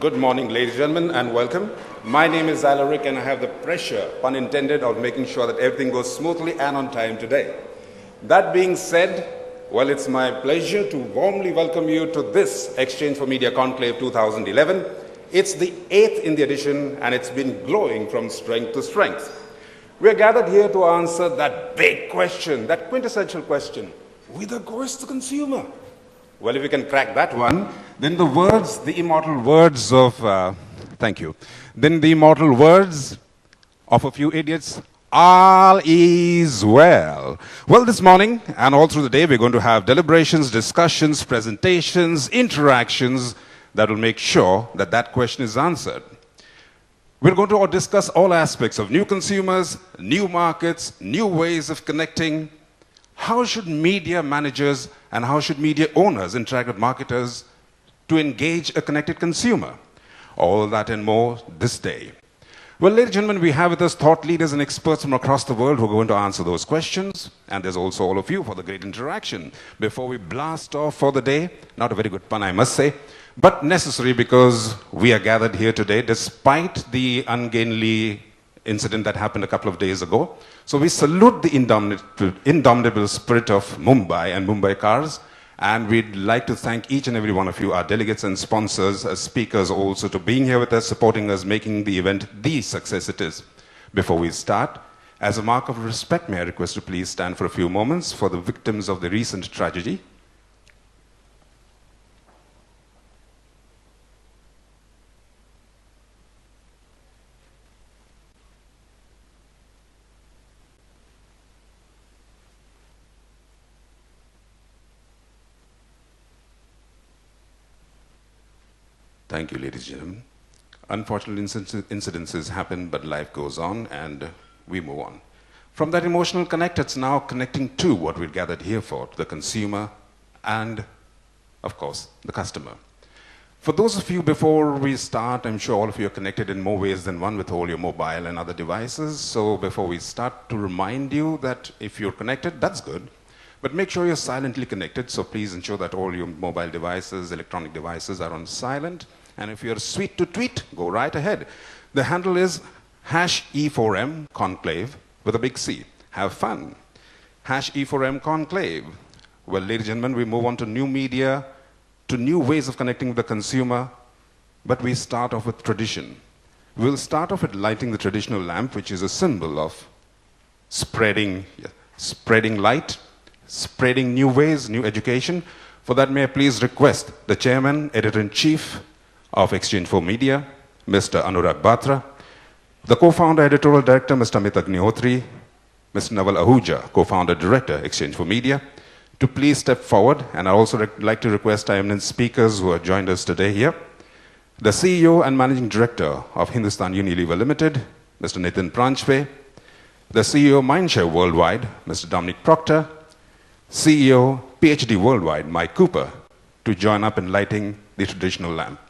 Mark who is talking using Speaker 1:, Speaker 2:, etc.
Speaker 1: Good morning, ladies and gentlemen, and welcome. My name is Alaric, and I have the pressure, pun intended, of making sure that everything goes smoothly and on time today. That being said, well, it's my pleasure to warmly welcome you to this Exchange for Media Conclave 2011. It's the 8th in the edition, and it's been glowing from strength to strength. We're gathered here to answer that big question, that quintessential question, whither goes the consumer? Well, if we can crack that one, then the immortal words of, then the immortal words of a few idiots, all is well. Well, this morning and all through the day, we're going to have deliberations, discussions, presentations, interactions that will make sure that that question is answered. We're going to discuss all aspects of new consumers, new markets, new ways of connecting. How should media managers and how should media owners interact with marketers to engage a connected consumer? All that and more this day. Well, ladies and gentlemen, we have with us thought leaders and experts from across the world who are going to answer those questions. And there's also all of you for the great interaction. Before we blast off for the day, not a very good pun, I must say, but necessary because we are gathered here today despite the ungainly incident that happened a couple of days ago. So we salute the indomitable spirit of Mumbai and Mumbai cars, and we'd like to thank each and every one of you, our delegates and sponsors, as speakers also, to being here with us, supporting us, making the event the success it is. Before we start, as a mark of respect, may I request to please stand for a few moments for the victims of the recent tragedy. Thank you, ladies and gentlemen. Unfortunate incidences happen, but life goes on and we move on. From that emotional connect, it's now connecting to what we're gathered here for, the consumer and, of course, the customer. For those of you, before we start, I'm sure all of you are connected in more ways than one with all your mobile and other devices. So before we start, to remind you that if you're connected, that's good. But make sure you're silently connected, so please ensure that all your mobile devices, electronic devices are on silent. And if you're sweet to tweet, go right ahead. The handle is #E4M Conclave with a big C. Have fun. #E4M Conclave. Well, ladies and gentlemen, we move on to new media, to new ways of connecting with the consumer, but we start off with tradition. We'll start off with lighting the traditional lamp, which is a symbol of spreading light, spreading new ways, new education. For that, may I please request the Chairman, Editor-in-Chief of Exchange for Media, Mr. Anurag Batra, the co-founder, editorial director, Mr. Amit Agnihotri, Mr. Naval Ahuja, co-founder, director, Exchange for Media, to please step forward. And I'd also like to request our eminent speakers who have joined us today here, the CEO and Managing Director of Hindustan Unilever Limited, Mr. Nitin Pranchpe, the CEO Mindshare Worldwide, Mr. Dominic Proctor, CEO PhD Worldwide, Mike Cooper, to join up in lighting the traditional lamp.